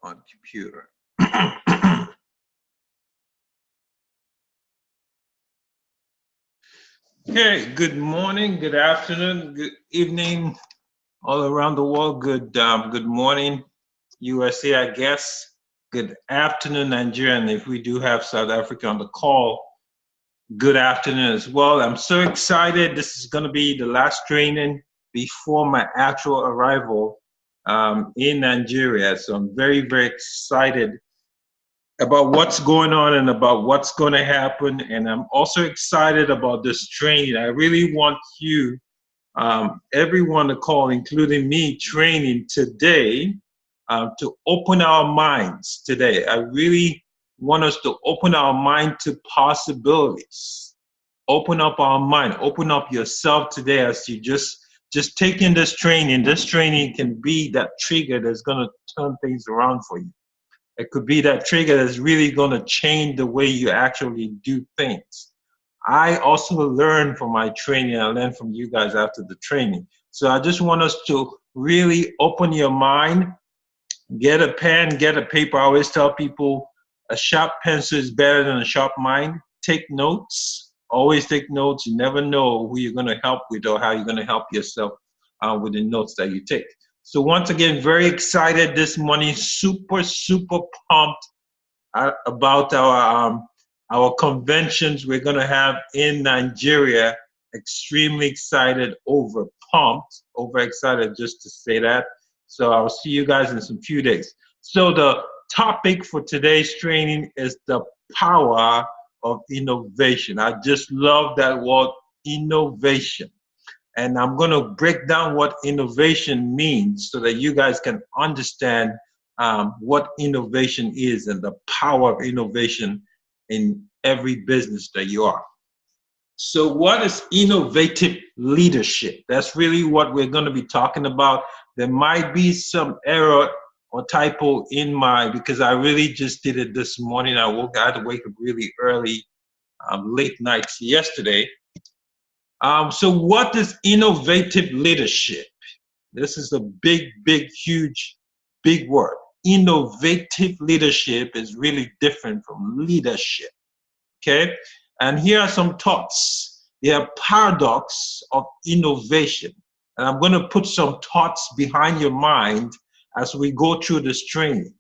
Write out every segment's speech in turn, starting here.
on computer. Okay, good morning, good afternoon, good evening, all around the world. Good morning, USA, I guess. Good afternoon, Nigeria, and if we do have South Africa on the call, good afternoon as well. I'm so excited. This is going to be the last training before my actual arrival in Nigeria. So I'm very, very excited about what's going on and about what's going to happen. And I'm also excited about this training. I really want you, everyone to call, including me, training today to open our minds today. I really want us to open our mind to possibilities. Open up our mind. Open up yourself today as you just taking this training. This training can be that trigger that's going to turn things around for you. It could be that trigger that's really going to change the way you actually do things. I also learned from my training. I learned from you guys after the training. So I just want us to really open your mind, get a pen, get a paper. I always tell people a sharp pencil is better than a sharp mind. Take notes. Always take notes. You never know who you're going to help with or how you're going to help yourself with the notes that you take. So once again, very excited this morning, super pumped about our conventions we're going to have in Nigeria. Extremely excited, over pumped, overexcited, just to say that. So I'll see you guys in some few days. So the topic for today's training is the power of innovation. I just love that word, innovation. And I'm going to break down what innovation means so that you guys can understand what innovation is and the power of innovation in every business that you are. So what is innovative leadership? That's really what we're going to be talking about. There might be some error or typo in because I really just did it this morning. I had to wake up really early, late nights yesterday. So what is innovative leadership? This is a big, huge word. Innovative leadership is really different from leadership, okay? And here are some thoughts. They are paradox of innovation. And I'm going to put some thoughts behind your mind as we go through this training.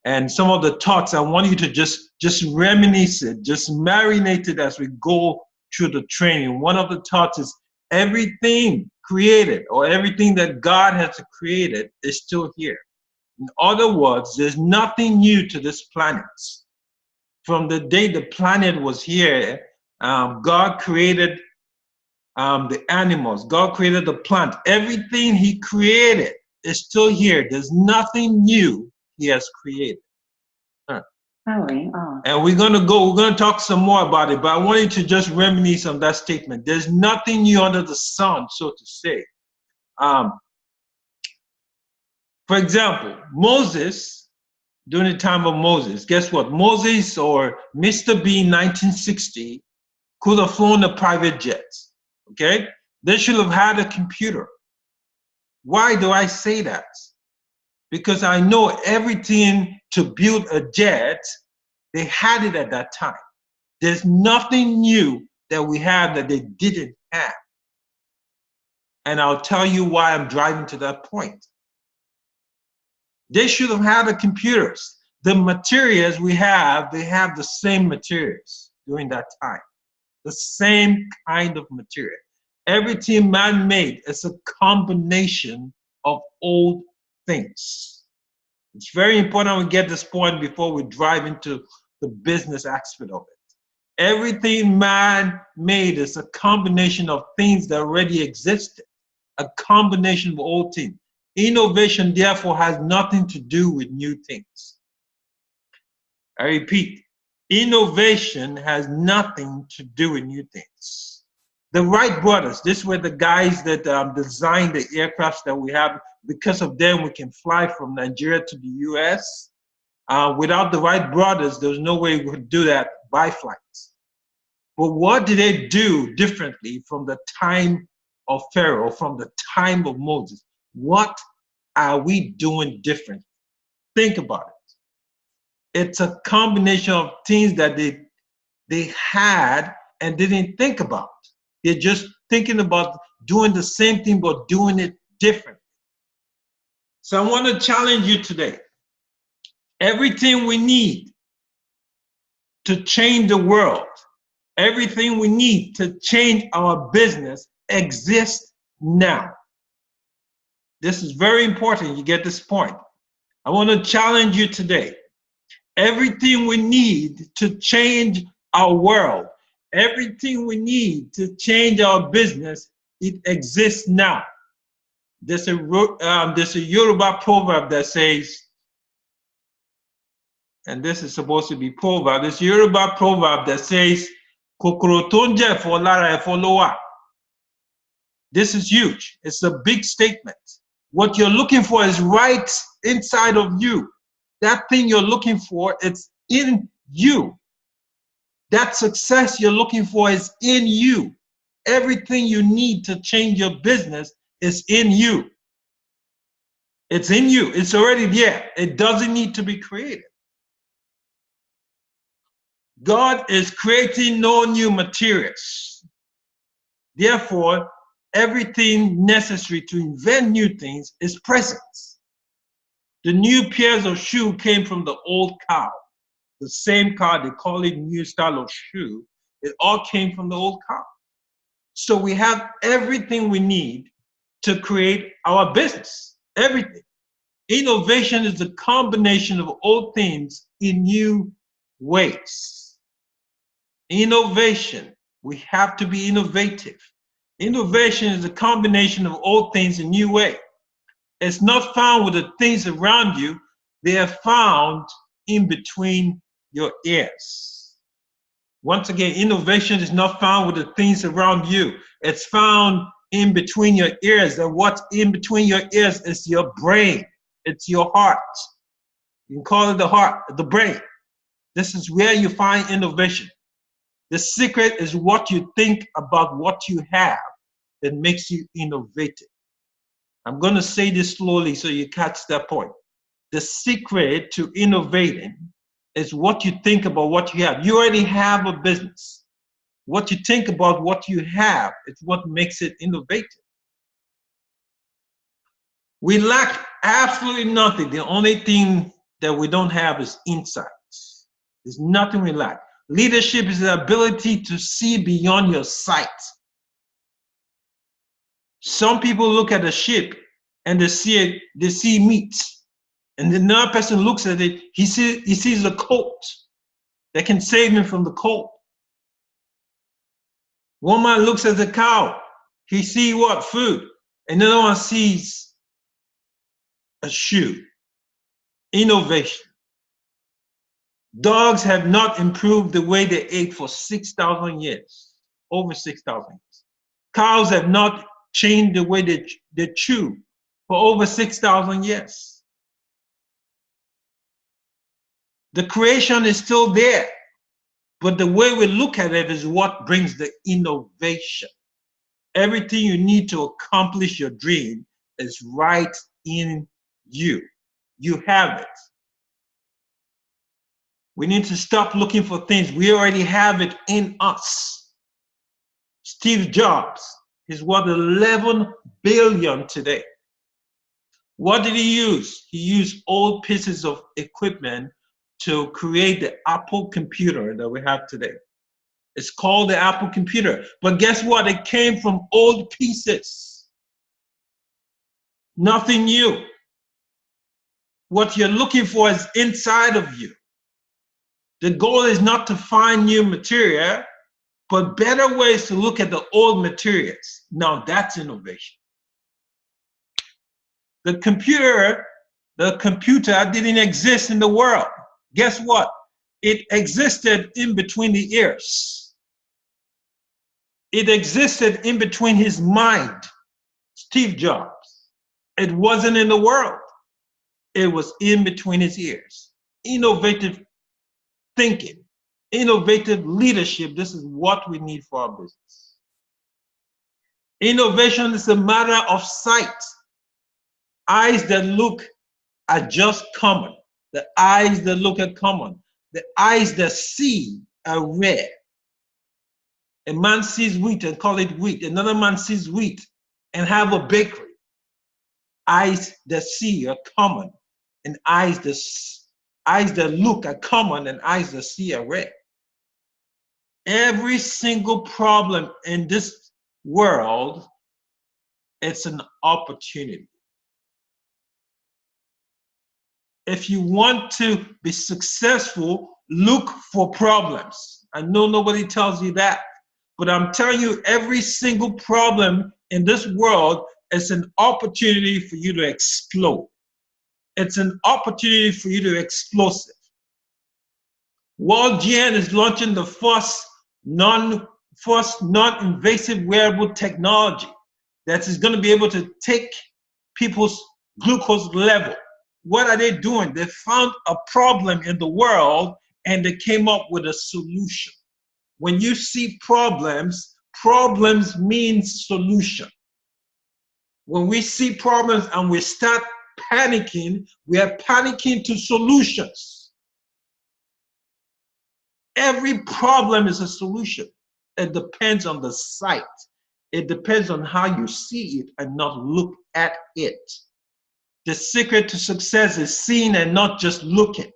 And some of the thoughts, I want you to just reminisce it, just marinate it as we go through the training. One of the thoughts is everything created or everything that God has created is still here. In other words, there's nothing new to this planet. From the day the planet was here, God created the animals. God created the plant. Everything he created is still here. There's nothing new he has created. And we're going to talk some more about it, but I want you to just reminisce on that statement. There's nothing new under the sun, so to say. For example, Moses, during the time of Moses, guess what? Moses or Mr. Bean 1960 could have flown a private jet, okay? They should have had a computer. Why do I say that? Because I know everything to build a jet, they had it at that time. There's nothing new that we have that they didn't have. And I'll tell you why I'm driving to that point. They should have had the computers. The materials we have, they have the same materials during that time. The same kind of material. Everything man-made is a combination of old things. It's very important we get this point before we drive into the business aspect of it. Everything man-made is a combination of things that already existed, a combination of old things. Innovation, therefore, has nothing to do with new things. I repeat, innovation has nothing to do with new things. The Wright brothers, these were the guys that designed the aircrafts that we have. Because of them, we can fly from Nigeria to the US. Without the Wright brothers, there's no way we could do that by flights. But what did they do differently from the time of Pharaoh, from the time of Moses? What are we doing differently? think about it. It's a combination of things that they had and didn't think about. They're just thinking about doing the same thing but doing it differently. So I want to challenge you today. Everything we need to change the world, everything we need to change our business exists now. This is very important. You get this point. I want to challenge you today. Everything we need to change our world, everything we need to change our business, it exists now. There's a Yoruba proverb that says, and this is supposed to be proverb, this Yoruba proverb that says, "Kokoro tó ń jẹ ẹ̀fọ́ lára ẹ̀fọ́ ló wà." This is huge. It's a big statement. What you're looking for is right inside of you. That thing you're looking for, it's in you. That success you're looking for is in you. Everything you need to change your business is in you. It's in you. It's already there. It doesn't need to be created. God is creating no new materials. Therefore, everything necessary to invent new things is present. The new pairs of shoe came from the old cow. The same cow, they call it new style of shoe. It all came from the old cow. So we have everything we need to create our business. Everything. Innovation is the combination of old things in new ways. Innovation. We have to be innovative. Innovation is a combination of old things in new ways. It's not found with the things around you. They are found in between your ears. Once again, innovation is not found with the things around you. It's found in between your ears. And what's in between your ears is your brain. It's your heart. You can call it the heart, the brain. This is where you find innovation. The secret is what you think about what you have that makes you innovative. I'm going to say this slowly so you catch that point. The secret to innovating is what you think about what you have. You already have a business. What you think about what you have is what makes it innovative. We lack absolutely nothing. The only thing that we don't have is insight. There's nothing we lack. Leadership is the ability to see beyond your sight. Some people look at a ship and they see meat. And then another person looks at it, he sees a coat that can save him from the cold. One man looks at the cow, he sees what? Food. And another one sees a shoe. Innovation. Dogs have not improved the way they ate for 6,000 years, over 6,000 years. Cows have not changed the way they chew for over 6,000 years. The creation is still there, but the way we look at it is what brings the innovation. Everything you need to accomplish your dream is right in you. You have it. We need to stop looking for things. We already have it in us. Steve Jobs is worth 11 billion today. What did he use? He used old pieces of equipment to create the Apple computer that we have today. It's called the Apple computer. But guess what? It came from old pieces. Nothing new. What you're looking for is inside of you. The goal is not to find new material, but better ways to look at the old materials. Now that's innovation. The computer didn't exist in the world. Guess what? It existed in between the ears. It existed in between his mind, Steve Jobs. It wasn't in the world. It was in between his ears. Innovative thinking, innovative leadership. This is what we need for our business. Innovation is a matter of sight. Eyes that look are just common. The eyes that look are common. The eyes that see are rare. A man sees wheat and call it wheat. Another man sees wheat and have a bakery. Eyes that see are common, and eyes that look are common, and eyes that see are rare. Every single problem in this world, it's an opportunity. If you want to be successful, look for problems. I know nobody tells you that, but I'm telling you, every single problem in this world is an opportunity for you to explode. It's an opportunity for you to explosive. World GN is launching the first non-invasive wearable technology that is going to be able to take people's glucose level. What are they doing? They found a problem in the world and they came up with a solution. When you see problems, problems means solution. When we see problems and we start panicking, we are panicking to solutions. Every problem is a solution. It depends on the sight. It depends on how you see it and not look at it. The secret to success is seeing and not just looking.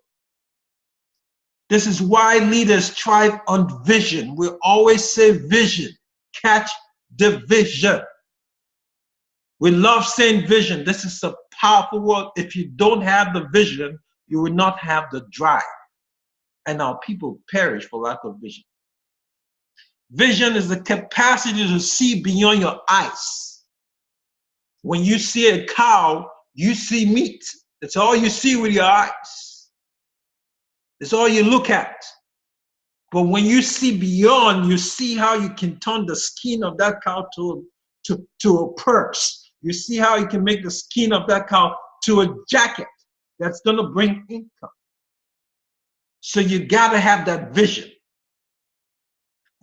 This is why leaders thrive on vision. We always say vision. Catch the vision. We love saying vision. This is a powerful word. If you don't have the vision, you will not have the drive. And our people perish for lack of vision. Vision is the capacity to see beyond your eyes. When you see a cow, you see meat. That's all you see with your eyes. It's all you look at. But when you see beyond, you see how you can turn the skin of that cow to a purse. You see how you can make the skin of that cow to a jacket that's going to bring income. So you got to have that vision.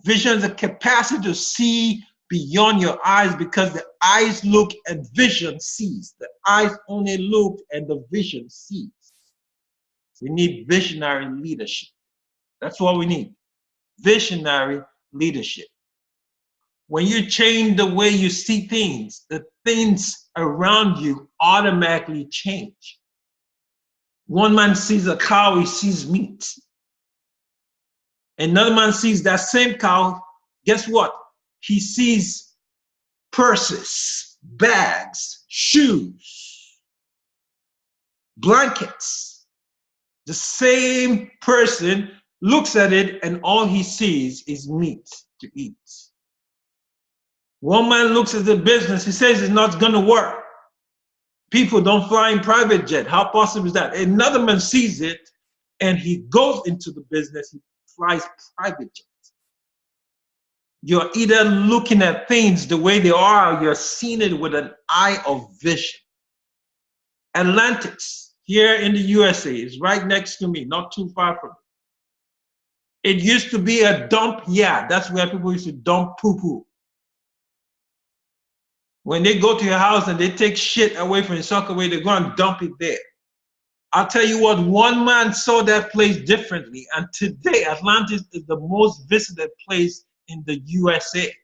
Vision is the capacity to see beyond your eyes, because the eyes look and vision sees. The eyes only look and the vision sees. We need visionary leadership. That's what we need. Visionary leadership. When you change the way you see things, the things around you automatically change. One man sees a cow, he sees meat. Another man sees that same cow, guess what? He sees purses, bags, shoes, blankets. The same person looks at it and all he sees is meat to eat. One man looks at the business, he says it's not going to work. People don't fly in private jet. How possible is that? Another man sees it and he goes into the business, he flies private jet. You're either looking at things the way they are, or you're seeing it with an eye of vision. Atlantis, here in the USA, is right next to me, not too far from me. It used to be a dump yard. That's where people used to dump poo-poo. When they go to your house and they take shit away from your sock away, they go and dump it there. I'll tell you what, one man saw that place differently, and today Atlantis is the most visited place in the USA.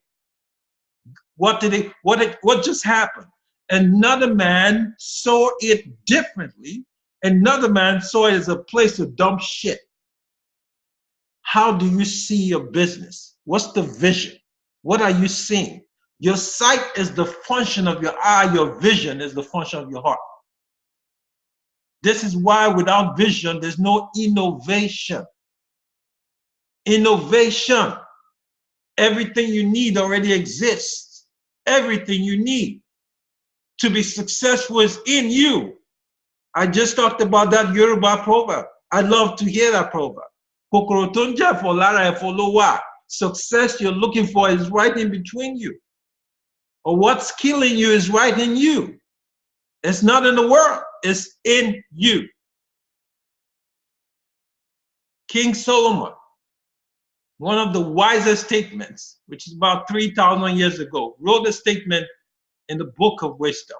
What just happened? Another man saw it differently. Another man saw it as a place to dump shit. How do you see your business? What's the vision? What are you seeing? Your sight is the function of your eye. Your vision is the function of your heart. This is why without vision, there's no innovation. Innovation. Everything you need already exists. Everything you need to be successful is in you. I just talked about that Yoruba proverb. I love to hear that proverb. Kokorotonja for Lara Efolowa. Success you're looking for is right in between you. Or what's killing you is right in you. It's not in the world, it's in you. King Solomon, one of the wisest statements, which is about 3,000 years ago, wrote a statement in the book of wisdom.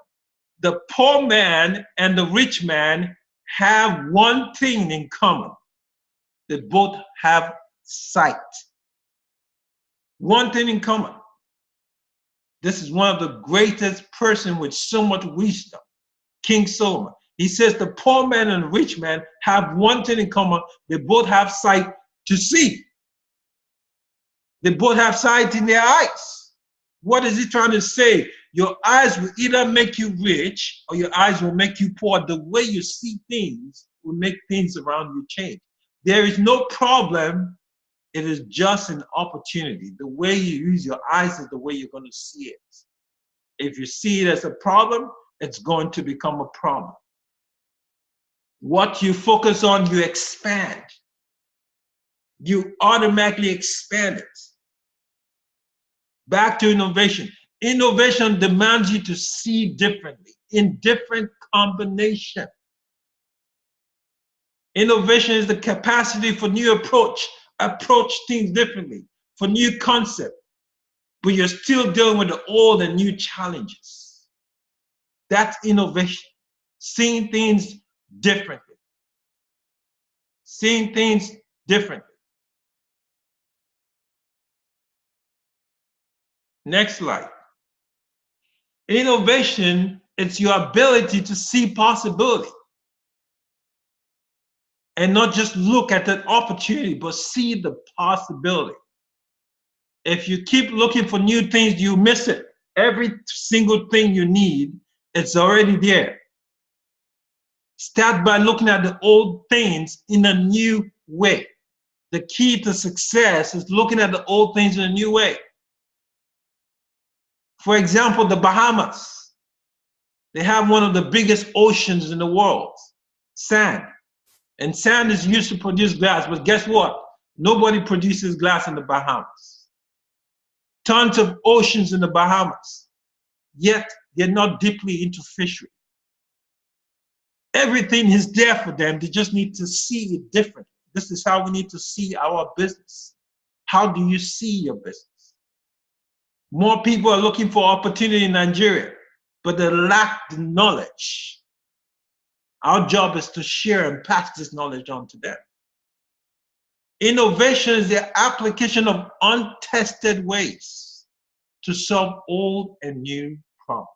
The poor man and the rich man have one thing in common. They both have sight. One thing in common. This is one of the greatest person with so much wisdom, King Solomon. He says the poor man and the rich man have one thing in common. They both have sight to see. They both have sight in their eyes. What is he trying to say? Your eyes will either make you rich or your eyes will make you poor. The way you see things will make things around you change. There is no problem. It is just an opportunity. The way you use your eyes is the way you're going to see it. If you see it as a problem, it's going to become a problem. What you focus on, you expand. You automatically expand it. Back to innovation. Innovation demands you to see differently, in different combination. Innovation is the capacity for new approach things differently, for new concept, but you're still dealing with the old and new challenges. That's innovation. Seeing things differently. Seeing things differently. Next slide. Innovation is your ability to see possibility and not just look at that opportunity, but see the possibility. If you keep looking for new things, you miss it. Every single thing you need, it's already there. Start by looking at the old things in a new way. The key to success is looking at the old things in a new way. For example, the Bahamas. They have one of the biggest oceans in the world, sand. And sand is used to produce glass, but guess what? Nobody produces glass in the Bahamas. Tons of oceans in the Bahamas, yet they're not deeply into fishery. Everything is there for them. They just need to see it differently. This is how we need to see our business. How do you see your business? More people are looking for opportunity in Nigeria, but they lack the knowledge. Our job is to share and pass this knowledge on to them. Innovation is the application of untested ways to solve old and new problems.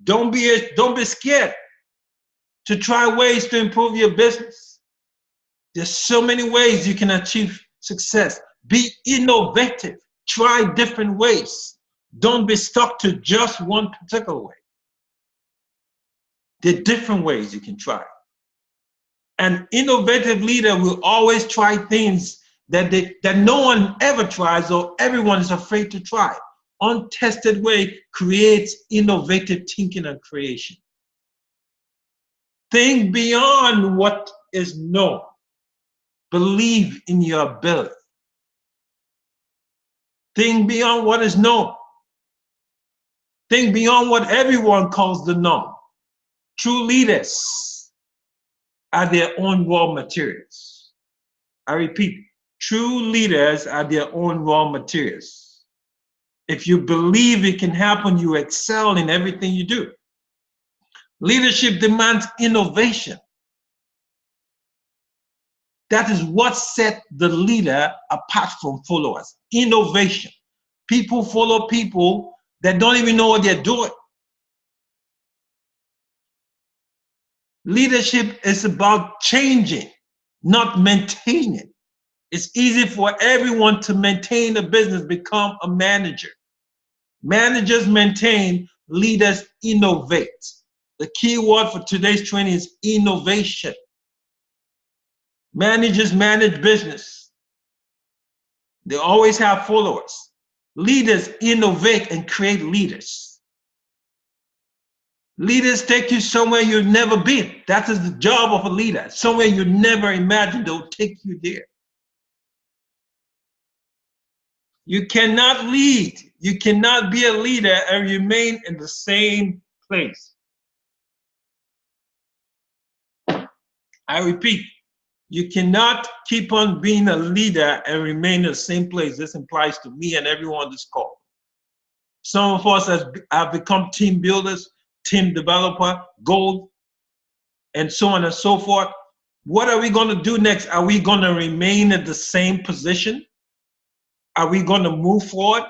Don't be scared to try ways to improve your business. There's so many ways you can achieve success. Be innovative. Try different ways. Don't be stuck to just one particular way. There are different ways you can try. An innovative leader will always try things that no one ever tries or everyone is afraid to try. Untested way creates innovative thinking and creation. Think beyond what is known. Believe in your ability. Think beyond what is known. Think beyond what everyone calls the norm. True leaders are their own raw materials. I repeat, true leaders are their own raw materials. If you believe it can happen, you excel in everything you do. Leadership demands innovation. That is what sets the leader apart from followers. Innovation. People follow people that don't even know what they're doing. Leadership is about changing, not maintaining. It's easy for everyone to maintain a business, become a manager. Managers maintain, leaders innovate. The key word for today's training is innovation. Managers manage business. They always have followers. Leaders innovate and create leaders. Leaders take you somewhere you've never been. That is the job of a leader. Somewhere you never imagined they'll take you there. You cannot lead. You cannot be a leader and remain in the same place. I repeat, you cannot keep on being a leader and remain in the same place. This implies to me and everyone on this call. Some of us have become team builders, team developer, goal and so on and so forth. What are we going to do next? Are we going to remain in the same position? Are we going to move forward?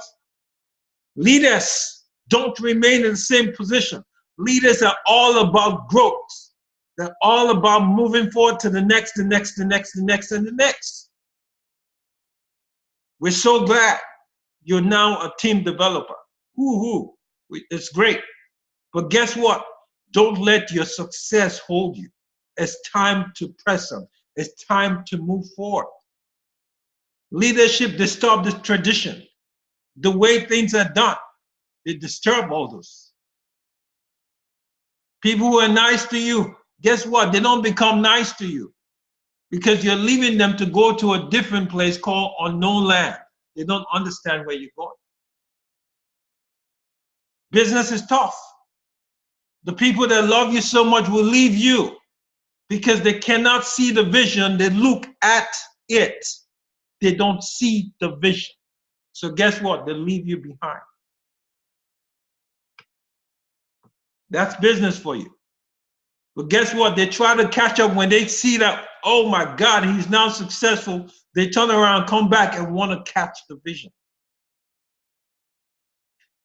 Leaders don't remain in the same position. Leaders are all about growth. They're all about moving forward to the next, the next, the next, the next, and the next. We're so glad you're now a team developer. Woo-hoo. It's great. But guess what? Don't let your success hold you. It's time to press on. It's time to move forward. Leadership disturbs the tradition. The way things are done, they disturb others. People who are nice to you, guess what? They don't become nice to you because you're leaving them to go to a different place called unknown land. They don't understand where you're going. Business is tough. The people that love you so much will leave you because they cannot see the vision. They look at it. They don't see the vision. So guess what? They leave you behind. That's business for you. But guess what? They try to catch up when they see that, oh my God, he's now successful. They turn around, come back, and want to catch the vision.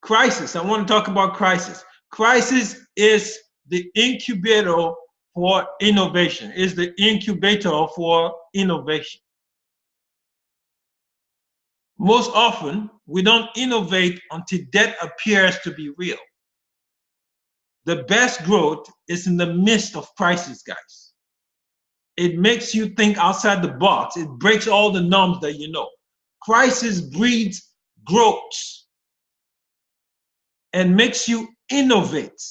Crisis. I want to talk about crisis. Crisis is the incubator for innovation, is the incubator for innovation. Most often, we don't innovate until death appears to be real. The best growth is in the midst of crisis, guys. It makes you think outside the box. It breaks all the norms that you know. Crisis breeds growth and makes you innovate.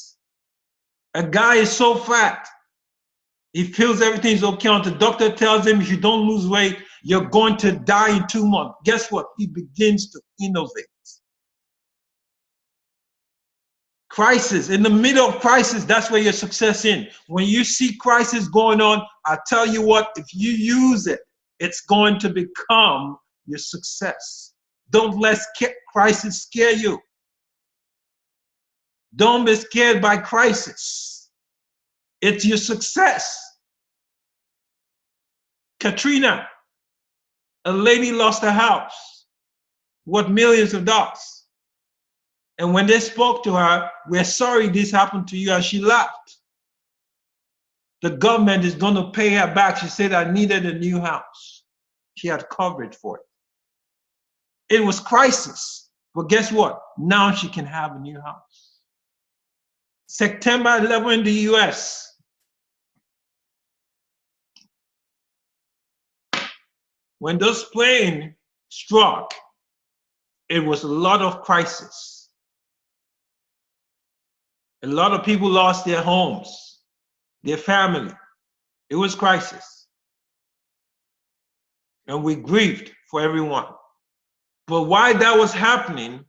A guy is so fat, he feels everything's okay. The doctor tells him if you don't lose weight, you're going to die in 2 months. Guess what? He begins to innovate. Crisis, in the middle of crisis, that's where your success in. When you see crisis going on, I tell you what, if you use it, it's going to become your success. Don't let crisis scare you. Don't be scared by crisis. It's your success. Katrina, a lady lost her house, worth millions of dollars. And when they spoke to her, we're sorry this happened to you, and she laughed. The government is going to pay her back. She said, I needed a new house. She had coverage for it. It was crisis. But guess what? Now she can have a new house. September 11 in the US. When those planes struck, it was a lot of crisis. A lot of people lost their homes, their family. It was crisis. And we grieved for everyone. But while that was happening,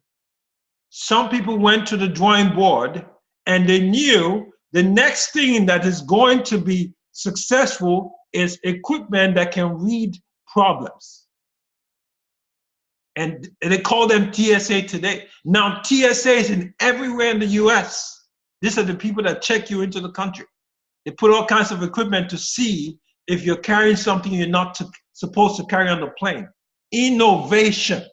some people went to the drawing board and they knew the next thing that is going to be successful is equipment that can read problems. And they call them TSA today. Now, TSA is everywhere in the US. These are the people that check you into the country. They put all kinds of equipment to see if you're carrying something you're not supposed to carry on the plane. Innovation.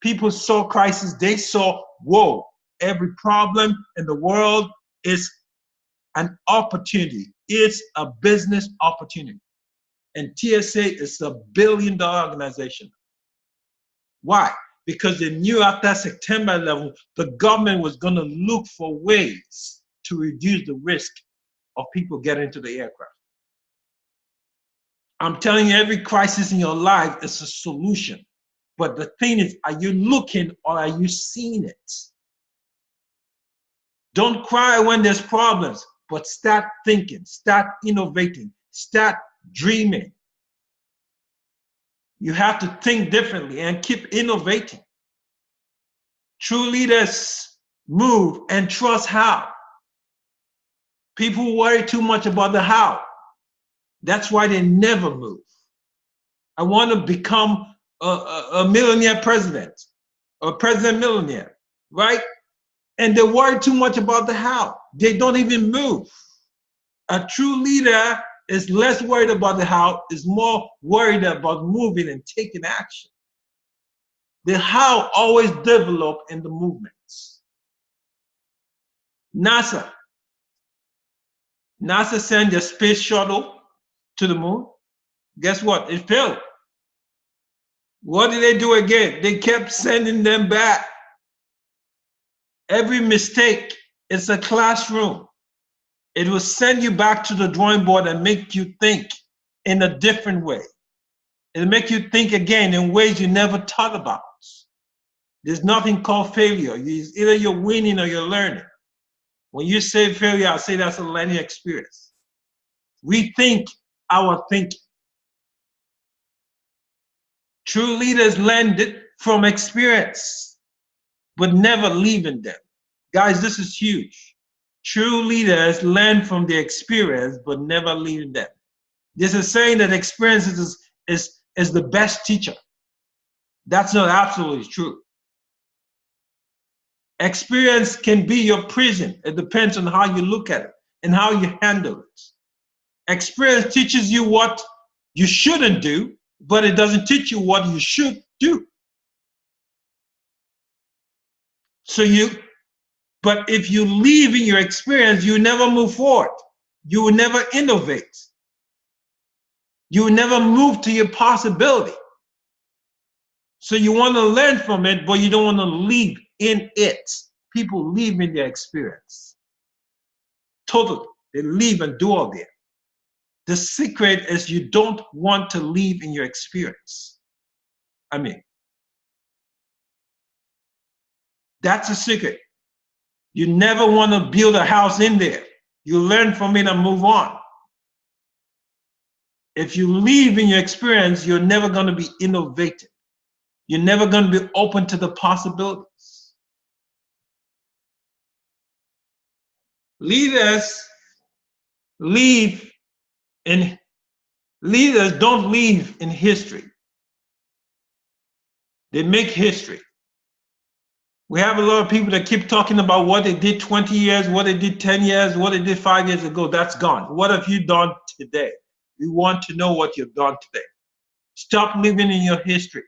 People saw crisis. They saw, whoa, every problem in the world is an opportunity. It's a business opportunity. And TSA is a billion-dollar organization. Why? Because they knew after September 11, the government was going to look for ways to reduce the risk of people getting into the aircraft. I'm telling you, every crisis in your life is a solution. But the thing is, are you looking or are you seeing it? Don't cry when there's problems, but start thinking, start innovating, start dreaming. You have to think differently and keep innovating. True leaders move and trust how. People worry too much about the how. That's why they never move. I want to become a millionaire president, or president millionaire, right? And they worry too much about the how. They don't even move. A true leader is less worried about the how, is more worried about moving and taking action. The how always develop in the movements. NASA sent a space shuttle to the moon. Guess what? It failed. What did they do again? They kept sending them back. Every mistake is a classroom. It will send you back to the drawing board and make you think in a different way. It'll make you think again in ways you never thought about. There's nothing called failure. Either you're winning or you're learning. When you say failure, I say that's a learning experience. We think our thinking. True leaders learn it from experience, but never leaving them. Guys, this is huge. True leaders learn from their experience, but never leaving them. There's a saying that experience is the best teacher. That's not absolutely true. Experience can be your prison. It depends on how you look at it and how you handle it. Experience teaches you what you shouldn't do, but it doesn't teach you what you should do. But if you leave in your experience, you never move forward. You will never innovate. You will never move to your possibility. So you want to learn from it, but you don't want to live in it. People live in their experience. Totally. They live and dwell there. The secret is you don't want to live in your experience. That's a secret. You never want to build a house in there. You learn from it and move on. If you live in your experience, you're never going to be innovative. You're never going to be open to the possibilities. Leaders don't live in history. They make history. We have a lot of people that keep talking about what they did 20 years, what they did 10 years, what they did 5 years ago. That's gone. What have you done today? We want to know what you've done today. Stop living in your history.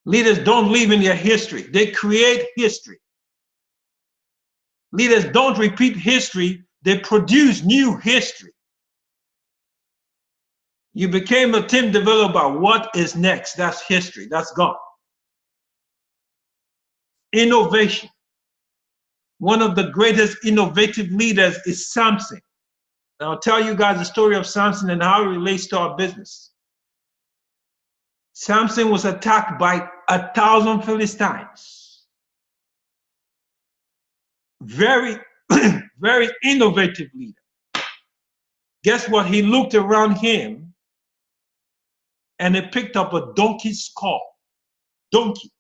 Leaders don't live in their history. They create history. Leaders don't repeat history. They produce new history. You became a team developer. What is next? That's history. That's gone. Innovation. One of the greatest innovative leaders is Samson. And I'll tell you guys the story of Samson and how it relates to our business. Samson was attacked by 1,000 Philistines. Very, very innovative leader. Guess what? He looked around him and he picked up a donkey's skull. Donkey.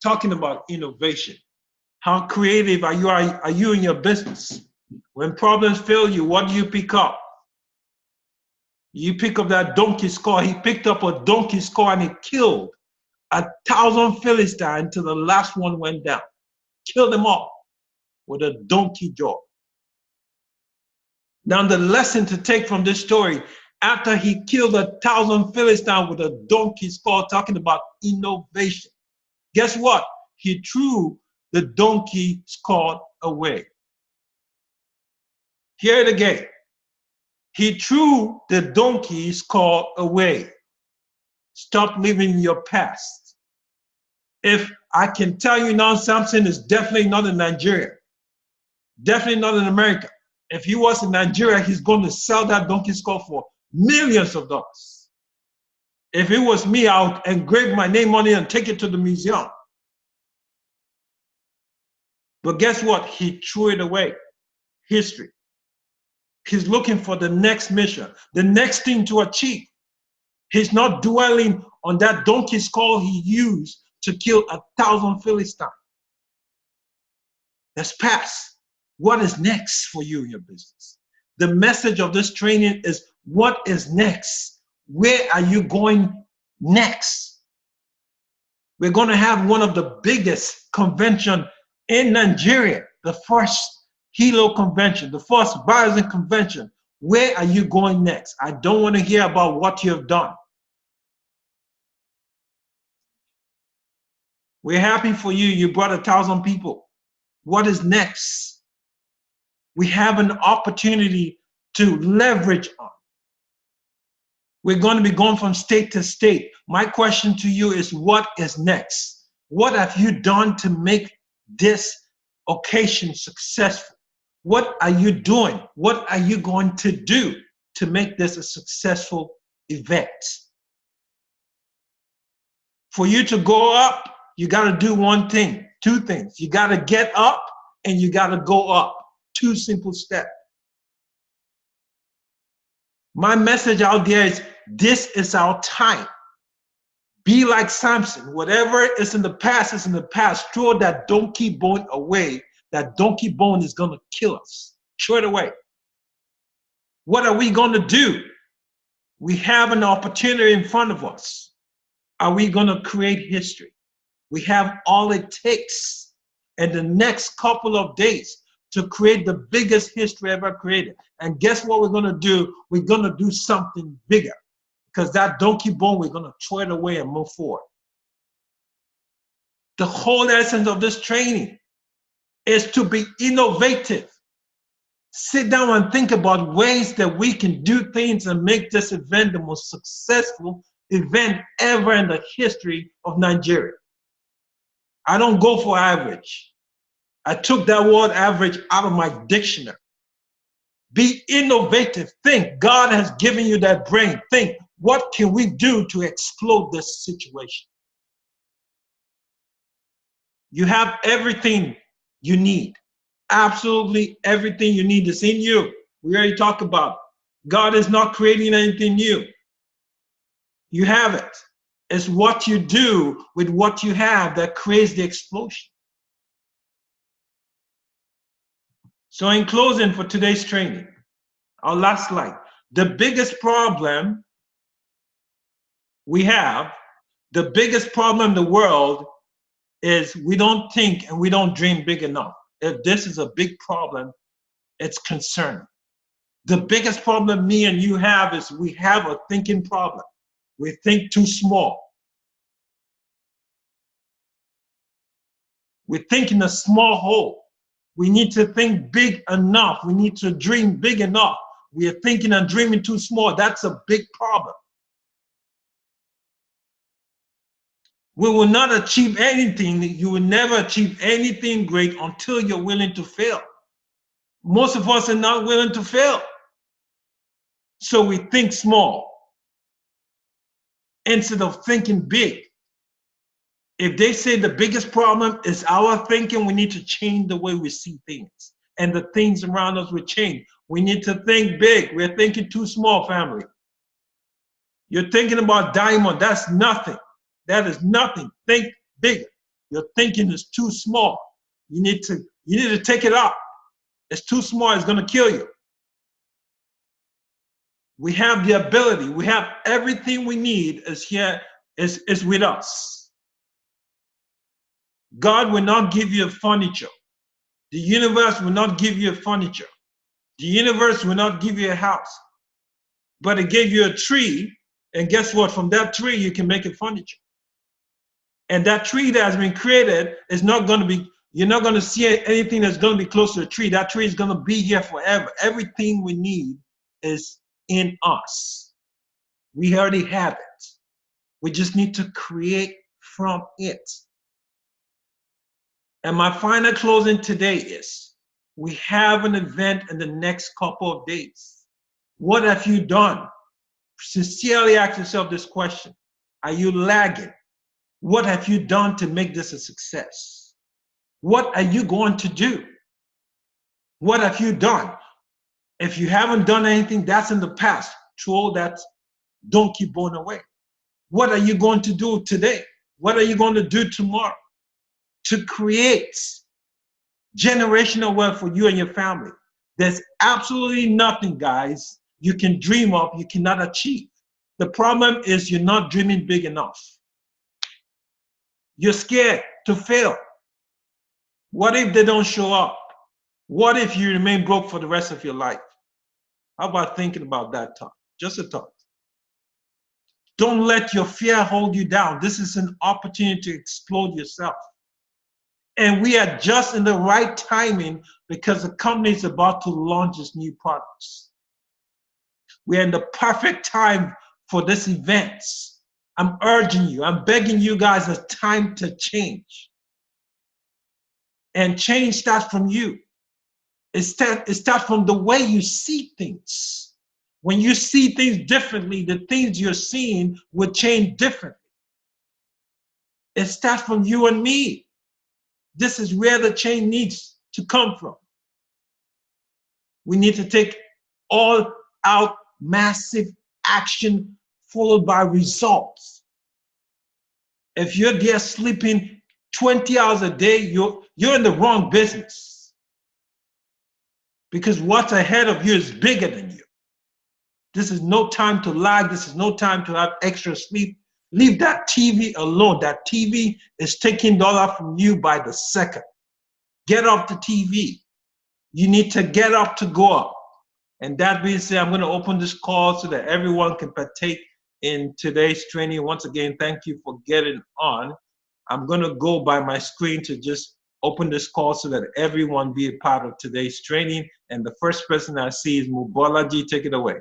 Talking about innovation. How creative are you in your business? When problems fail you, what do you pick up? You pick up that donkey skull. He picked up a donkey skull and he killed 1,000 Philistines until the last one went down. Killed them all with a donkey jaw. Now the lesson to take from this story, after he killed 1,000 Philistines with a donkey skull, talking about innovation. Guess what? He threw the donkey skull away. Hear it again. He threw the donkey skull away. Stop living in your past. If I can tell you now, Samson is definitely not in Nigeria. Definitely not in America. If he was in Nigeria, he's going to sell that donkey skull for millions of dollars. If it was me, I would engrave my name on it and take it to the museum. But guess what? He threw it away. History. He's looking for the next mission, the next thing to achieve. He's not dwelling on that donkey skull he used to kill 1,000 Philistines. That's past. What is next for you in your business? The message of this training is, what is next? Where are you going next? We're going to have one of the biggest conventions in Nigeria, the first Hilo Convention, the first Biosyn Convention. Where are you going next? I don't want to hear about what you have done. We're happy for you. You brought 1,000 people. What is next? We have an opportunity to leverage on. We're going to be going from state to state. My question to you is, what is next? What have you done to make this occasion successful? What are you doing? What are you going to do to make this a successful event? For you to go up, you got to do one thing, two things. You got to get up and you got to go up. Two simple steps. My message out there is, this is our time. Be like Samson. Whatever is in the past is in the past. Throw that donkey bone away. That donkey bone is going to kill us. Throw it away. What are we going to do? We have an opportunity in front of us. Are we going to create history? We have all it takes in the next couple of days to create the biggest history ever created. And guess what we're going to do? We're going to do something bigger. Because that donkey bone, we're going to throw it away and move forward. The whole essence of this training is to be innovative. Sit down and think about ways that we can do things and make this event the most successful event ever in the history of Nigeria. I don't go for average. I took that word average out of my dictionary. Be innovative. Think. God has given you that brain. Think, what can we do to explode this situation? You have everything you need. Absolutely everything you need is in you. We already talked about it. God is not creating anything new. You have it. It's what you do with what you have that creates the explosion. So in closing for today's training, our last slide, the biggest problem we have, the biggest problem in the world is we don't think and we don't dream big enough. If this is a big problem, it's concerning. The biggest problem me and you have is we have a thinking problem. We think too small. We think in a small hole. We need to think big enough. We need to dream big enough. We are thinking and dreaming too small. That's a big problem. We will not achieve anything. You will never achieve anything great until you're willing to fail. Most of us are not willing to fail. So we think small instead of thinking big. If they say the biggest problem is our thinking, we need to change the way we see things. And the things around us will change. We need to think big. We're thinking too small, family. You're thinking about diamond. That's nothing. That is nothing. Think bigger. Your thinking is too small. You need to take it up. It's too small. It's going to kill you. We have the ability. We have everything we need is here, is with us. God will not give you a furniture. The universe will not give you a furniture. The universe will not give you a house. But it gave you a tree, and guess what? From that tree, you can make a furniture. And that tree that has been created is not going to be, you're not going to see anything that's going to be close to a tree. That tree is going to be here forever. Everything we need is in us. We already have it. We just need to create from it. And my final closing today is, we have an event in the next couple of days. What have you done? Sincerely ask yourself this question. Are you lagging? What have you done to make this a success? What are you going to do? What have you done? If you haven't done anything, that's in the past. Throw that donkey bone away. What are you going to do today? What are you going to do tomorrow to create generational wealth for you and your family? There's absolutely nothing, guys, you can dream of, you cannot achieve. The problem is you're not dreaming big enough. You're scared to fail. What if they don't show up? What if you remain broke for the rest of your life? How about thinking about that thought? Just a thought. Don't let your fear hold you down. This is an opportunity to explode yourself. And we are just in the right timing because the company is about to launch its new products. We're in the perfect time for this event. I'm urging you, I'm begging you guys, it's time to change. And change starts from you. It starts from the way you see things. When you see things differently, the things you're seeing will change differently. It starts from you and me. This is where the change needs to come from. We need to take all out massive action followed by results. If you're there sleeping 20 hours a day, you're in the wrong business. Because what's ahead of you is bigger than you. This is no time to lag. This is no time to have extra sleep. Leave that TV alone. That TV is taking dollars from you by the second. Get off the TV. You need to get up to go up. And that being said, I'm going to open this call so that everyone can partake in today's training. Once again, thank you for getting on. I'm going to go by my screen to just open this call so that everyone be a part of today's training. And the first person I see is Mubalaji. Take it away.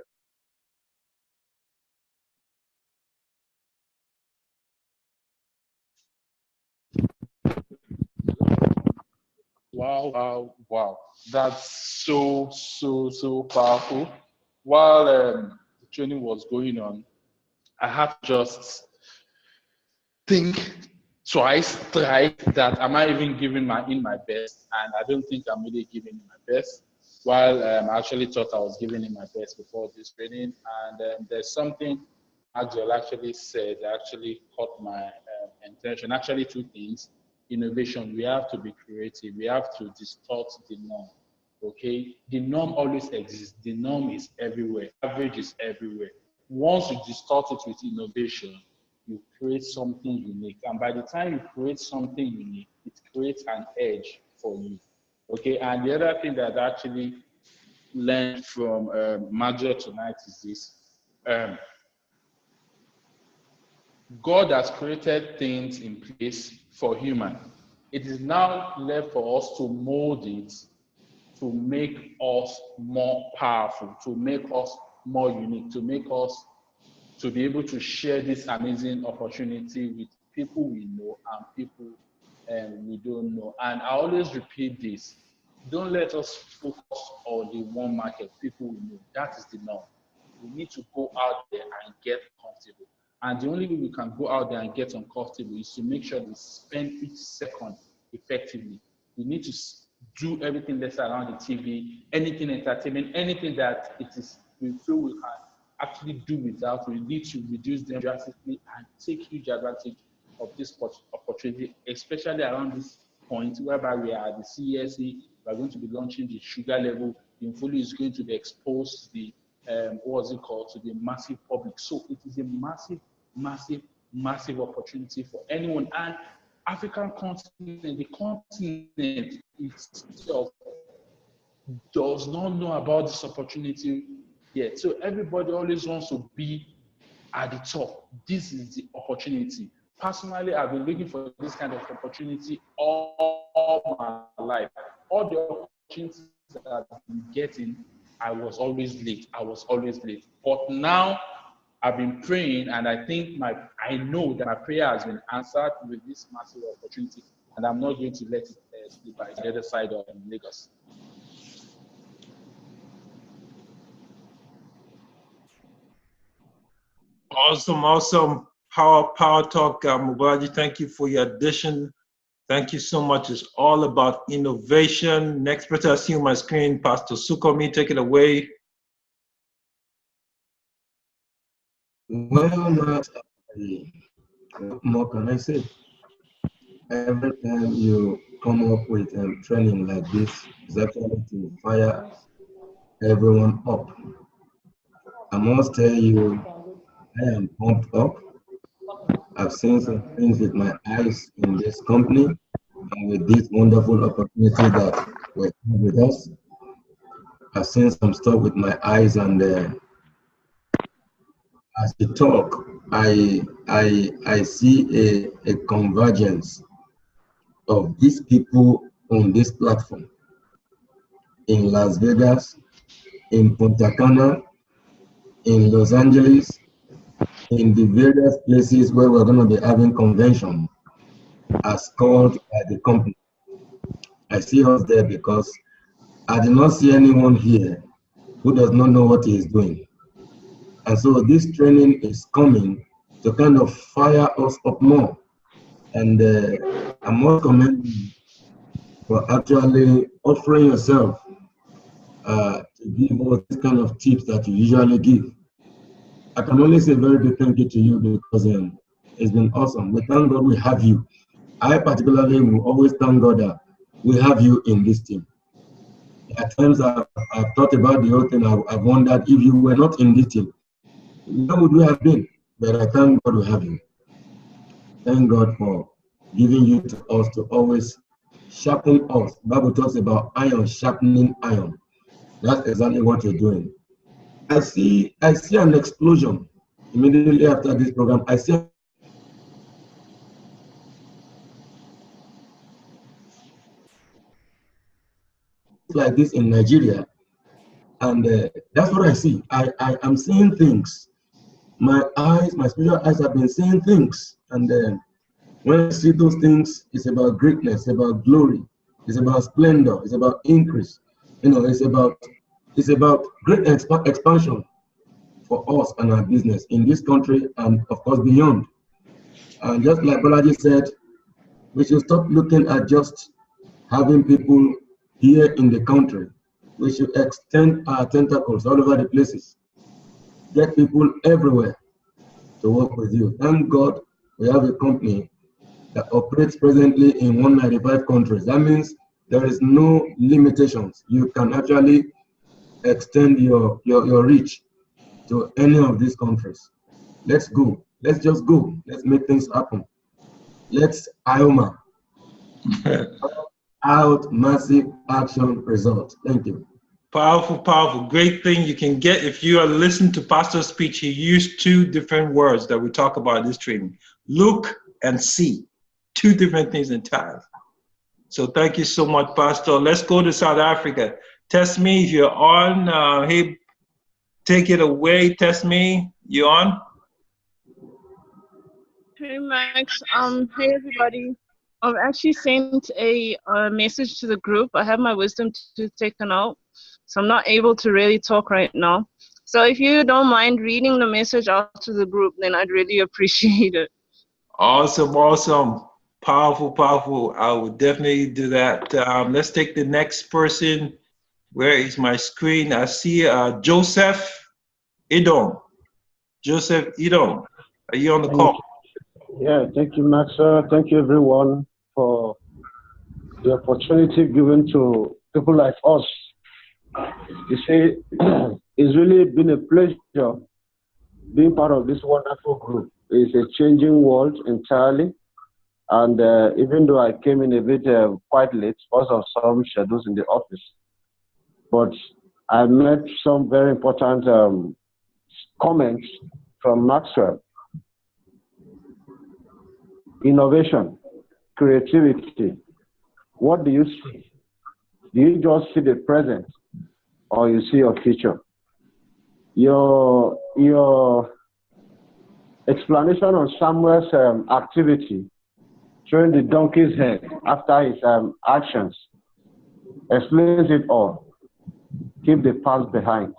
Wow, wow. That's so powerful. While the training was going on, I had to just think twice, thrice that am I even giving my best? And I don't think I'm really giving in my best. While I actually thought I was giving in my best before this training. And there's something Axel actually said that actually caught my attention. Actually, two things. Innovation, we have to be creative. We have to distort the norm. Okay, the norm always exists. The norm is everywhere. Average is everywhere. Once you distort it with innovation, you create something unique. And by the time you create something unique, it creates an edge for you. Okay, and the other thing that I actually learned from Major tonight is this. God has created things in place for human. It is now left for us to mold it to make us more powerful, to make us more unique, to make us to be able to share this amazing opportunity with people we know and people we don't know. And I always repeat this. Don't let us focus on the one market, people we know. That is the norm. We need to go out there and get comfortable. And the only way we can go out there and get uncomfortable is to make sure we spend each second effectively. We need to do everything that's around the TV, anything entertainment, anything that it is we feel we can actually do without. We need to reduce them drastically and take huge advantage of this opportunity, especially around this point whereby we are at the CESE. We are going to be launching the sugar level. The Infoli is going to be exposed to the what's it called, to the massive public. So it is a massive opportunity for anyone. And African continent, the continent itself does not know about this opportunity yet. So everybody always wants to be at the top. This is the opportunity. Personally, I've been looking for this kind of opportunity all my life. All the opportunities that I've been getting, I was always late. But now I've been praying, and I know that my prayer has been answered with this massive opportunity, and I'm not going to let it slip by the other side of Lagos. Awesome. Power talk, Mubalaji. Thank you for your addition. Thank you so much. It's all about innovation. Next person I see on my screen, Pastor Sukomi, take it away. Well, what more can I say? Every time you come up with training like this, is actually to fire everyone up. I must tell you, I am pumped up. I've seen some things with my eyes in this company and with this wonderful opportunity that were with us. I've seen some stuff with my eyes, and as we talk, I see a convergence of these people on this platform in Las Vegas, in Punta Cana, in Los Angeles, in the various places where we're going to be having convention as called by the company. I see us there because I did not see anyone here who does not know what he is doing. And so this training is coming to kind of fire us up more. And I must commend you for actually offering yourself to give us this kind of tips that you usually give. I can only say a very big thank you to you because it's been awesome. We thank God we have you. I particularly will always thank God that we have you in this team. At times I've thought about the whole thing. I've wondered if you were not in this team, where would we have been? But I thank God we have you. Thank God for giving you to us to always sharpen us. The Bible talks about iron sharpening iron. That's exactly what you're doing. I see an explosion immediately after this program. I see like this in Nigeria, and that's what I see. I am seeing things. My eyes, my spiritual eyes have been seeing things, and when I see those things, it's about greatness, it's about glory, it's about splendor, it's about increase. You know, it's about great expansion for us and our business in this country and of course beyond. And just like Balaji said, we should stop looking at just having people here in the country. We should extend our tentacles all over the places. Get people everywhere to work with you. Thank God we have a company that operates presently in 195 countries. That means there is no limitations. You can actually extend your reach to any of these countries. Let's go. Let's just go. Let's make things happen. Let's IOMA out massive action results. Thank you. Powerful, powerful. Great thing you can get if you are listening to Pastor's speech. He used two different words that we talk about in this training. Look and see. Two different things entirely. So thank you so much, Pastor. Let's go to South Africa. Test me if you're on. Hey, take it away. Test me. You on? Hey Max. Hey everybody. I've actually sent a message to the group. I have my wisdom tooth taken out, so I'm not able to really talk right now. So if you don't mind reading the message out to the group, then I'd really appreciate it. Awesome, awesome. Powerful, powerful. I will definitely do that. Let's take the next person. Where is my screen? I see Joseph Edom. Joseph Edom, are you on the call? Yeah, thank you, Max. Thank you, everyone, for the opportunity given to people like us. You see, it's really been a pleasure being part of this wonderful group. It's a changing world entirely. And even though I came in a bit quite late because of some schedules in the office, but I met some very important comments from Maxwell. Innovation, creativity. What do you see? Do you just see the present or you see your future? Your explanation on Samuel's activity, showing the donkey's head after his actions, explains it all. Keep the past behind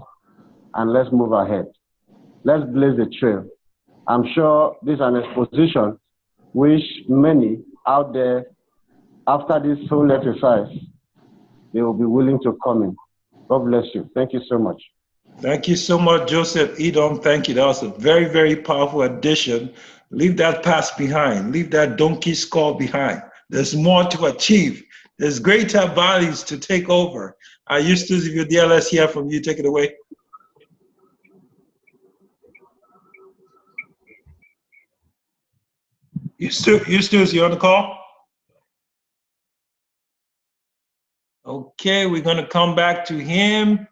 and let's move ahead. Let's blaze the trail. I'm sure this is an exposition which many out there, after this whole exercise, they will be willing to come in. God bless you. Thank you so much. Thank you so much, Joseph Edom. Thank you. That was a very, very powerful addition. Leave that past behind. Leave that donkey skull behind. There's more to achieve. There's greater bodies to take over. Eustace, if you're there, let's hear from you. Take it away. Eustace, you on the call? Okay, we're gonna come back to him.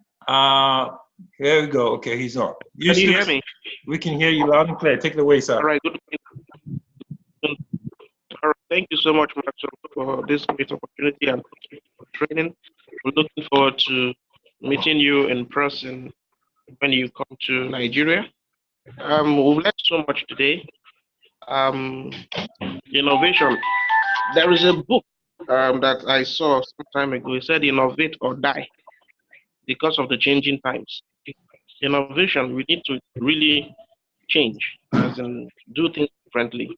Here we go. Okay, he's on. Can you hear me? We can hear you loud and clear. Take it away, sir. All right, good. All right, thank you so much, Maxwell, for this great opportunity and training. We're looking forward to meeting you in person when you come to Nigeria. We've learned so much today. Innovation. There is a book that I saw some time ago. It said, "Innovate or die," because of the changing times. Innovation, we need to really change, as in do things differently.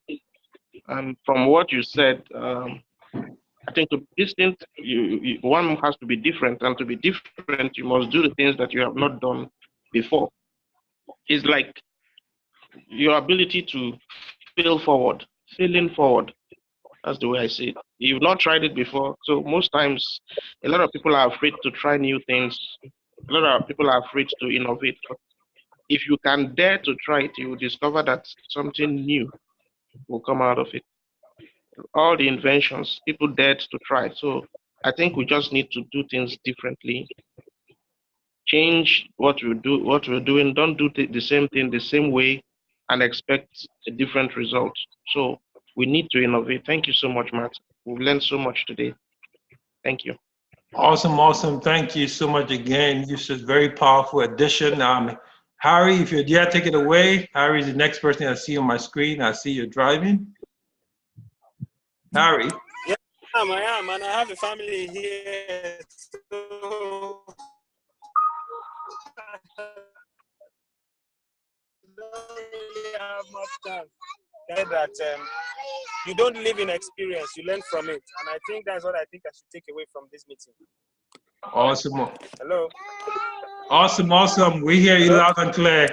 And from what you said, I think to be distinct, one has to be different, and to be different, you must do the things that you have not done before. It's like your ability to failing forward. That's the way I see it. You've not tried it before, so most times, a lot of people are afraid to try new things. A lot of people are afraid to innovate. If you can dare to try it, you will discover that something new will come out of it. All the inventions, people dared to try. So I think we just need to do things differently. Change what we're doing. Don't do the same thing the same way and expect a different result. So we need to innovate. Thank you so much, Matt. We've learned so much today. Thank you. Awesome. Thank you so much again. This is a very powerful addition. Harry, if you're there, take it away. Harry is the next person I see on my screen. I see you're driving. Harry. Yeah, I am, and I have a family here. So don't really have much time. That you don't live in experience, you learn from it, and I think that's what I think I should take away from this meeting. Awesome. Hello. Awesome. We hear you loud and clear.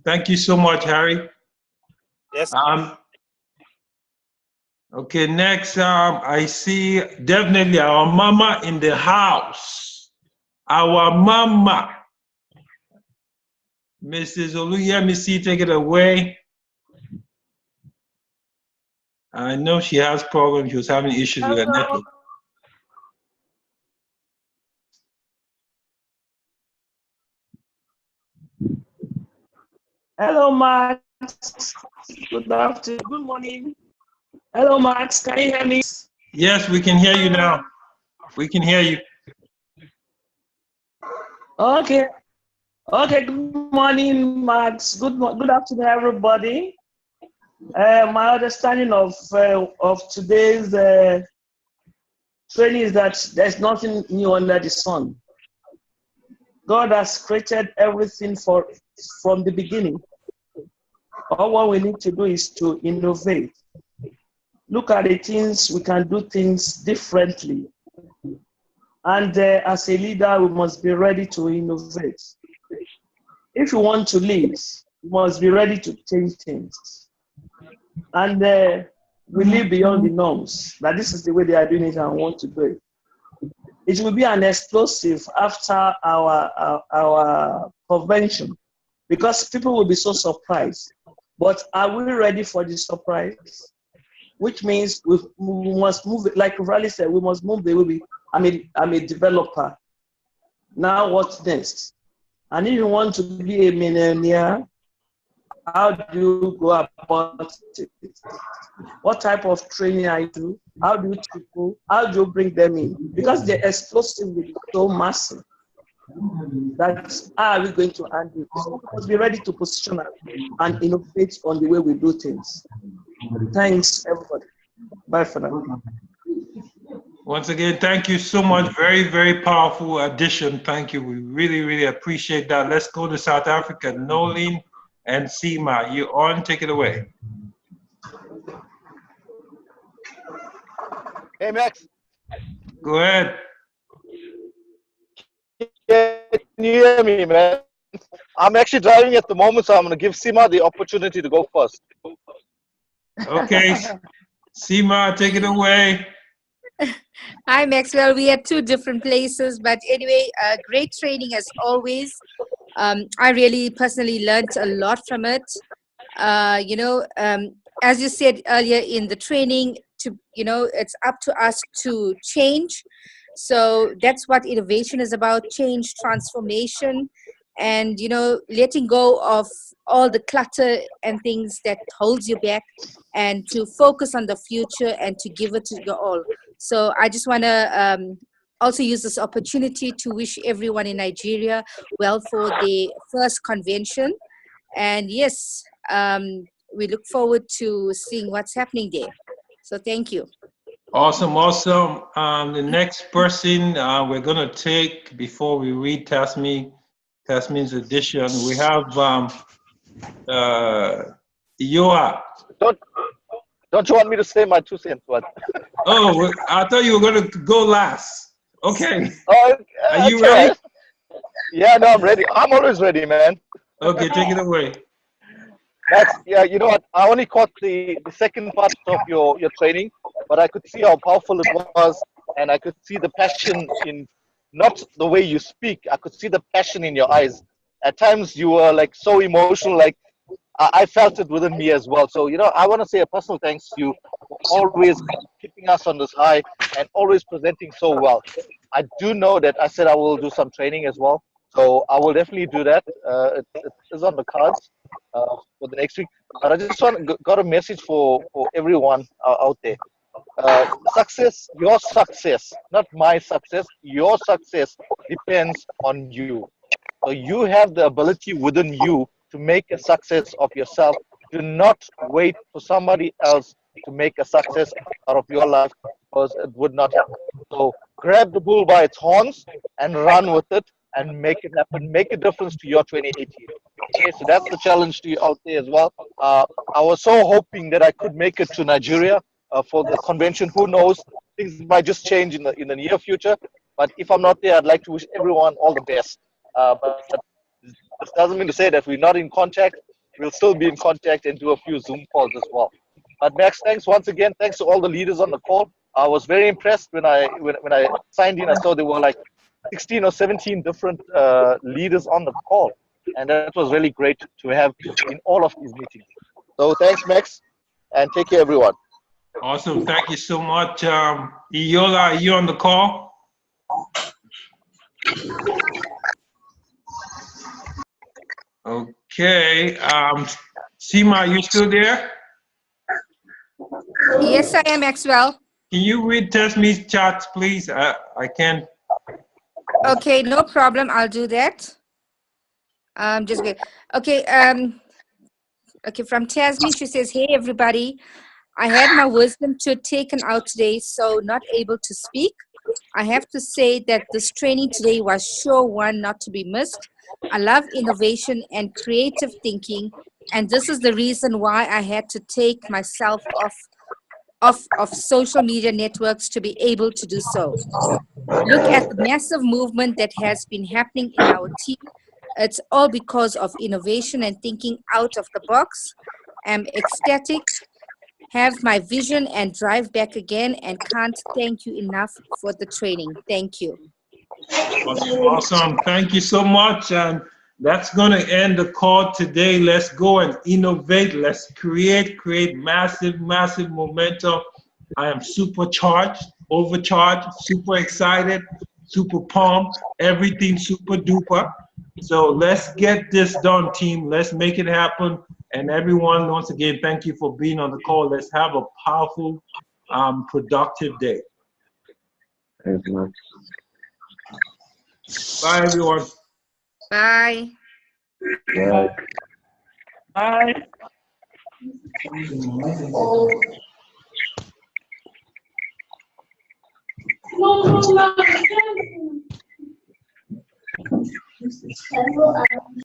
Thank you so much, Harry. Yes. Okay, next I see definitely our mama in the house. Our mama. Mrs. Oluyemisi, take it away. I know she has problems. She was having issues with her network. Hello, Max. Good afternoon. Good morning. Hello, Max. Can you hear me? Yes, we can hear you now. We can hear you. Okay. Good morning, Max. Good afternoon, everybody. My understanding of today's training is that there's nothing new under the sun. God has created everything from the beginning. All what we need to do is to innovate. Look at the things, we can do things differently. And as a leader, we must be ready to innovate. If you want to lead, you must be ready to change things. And we live beyond the norms, that this is the way they are doing it and I want to do it. It will be an explosive after our convention, because people will be so surprised. But are we ready for the surprise? Which means we must move, like Raleigh said, we must move the way I'm a developer. Now what's next? And if you want to be a millionaire, how do you go about it? What type of training I do? How do you people? How do you bring them in? Because the explosive will be so massive. That's how are we going to handle it? So we must be ready to position and innovate on the way we do things. Thanks, everybody. Bye for now. Once again, thank you so much. Very, very powerful addition. Thank you. We really, really appreciate that. Let's go to South Africa. Nolene and Seema, you're on. Take it away. Hey, Max. Go ahead. Can you hear me, man? I'm actually driving at the moment, so I'm going to give Seema the opportunity to go first. Okay. Seema, take it away. Hi, Maxwell. We are two different places, but anyway, great training as always. I really personally learned a lot from it. As you said earlier in the training, it's up to us to change. So that's what innovation is about: change, transformation, and letting go of all the clutter and things that holds you back, and to focus on the future and to give it to your all. So I just want to also use this opportunity to wish everyone in Nigeria well for the first convention. And yes, we look forward to seeing what's happening there. So thank you. Awesome, awesome. The next person we're going to take before we read Tasmin's edition, we have Yoa. Don't you want me to say my 2 cents? What? Oh, I thought you were going to go last. Okay. Oh, are you okay. ready? Yeah, no, I'm ready. I'm always ready, man. Okay, take it away. Yeah, you know what? I only caught the second part of your training, but I could see how powerful it was, and I could see the passion in not the way you speak. I could see the passion in your eyes. At times you were like so emotional, like I felt it within me as well. So, I want to say a personal thanks to you for always keeping us on this high and always presenting so well. I do know that I said I will do some training as well. So I will definitely do that. It is on the cards for the next week. But I just got a message for everyone out there. Success, your success, not my success, your success depends on you. So you have the ability within you to make a success of yourself. Do not wait for somebody else to make a success out of your life, because it would not happen. So grab the bull by its horns and run with it and make it happen. Make a difference to your 2018. Okay, so that's the challenge to you out there as well. I was so hoping that I could make it to Nigeria for the convention. Who knows? Things might just change in the near future. But if I'm not there, I'd like to wish everyone all the best. But this doesn't mean to say that we're not in contact. We'll still be in contact and do a few Zoom calls as well. But Max, thanks once again. Thanks to all the leaders on the call. I was very impressed when I signed in. I saw there were like 16 or 17 different leaders on the call, and that was really great to have in all of these meetings. So thanks, Max, and take care, everyone. Awesome. Thank you so much. Iola, are you on the call? Okay. Seema, are you still there? Yes, I am, Maxwell. Can you read Tasmin's chat, please? I can't. Okay, no problem. I'll do that. Just wait. Okay. Okay. From Tasmin, she says, "Hey, everybody. I had my wisdom tooth taken out today, so not able to speak. I have to say that this training today was sure one not to be missed. I love innovation and creative thinking, and this is the reason why I had to take myself off social media networks to be able to do so. Look at the massive movement that has been happening in our team. It's all because of innovation and thinking out of the box. I'm ecstatic, have my vision and drive back again, and can't thank you enough for the training. Thank you." Awesome. Thank you so much. And that's going to end the call today. Let's go and innovate. Let's create massive momentum. I am supercharged, overcharged, super excited, super pumped, everything super duper. So let's get this done, team. Let's make it happen. And everyone, once again, thank you for being on the call. Let's have a powerful, productive day. Thanks, Max. Bye, everyone. Bye. Bye. Bye.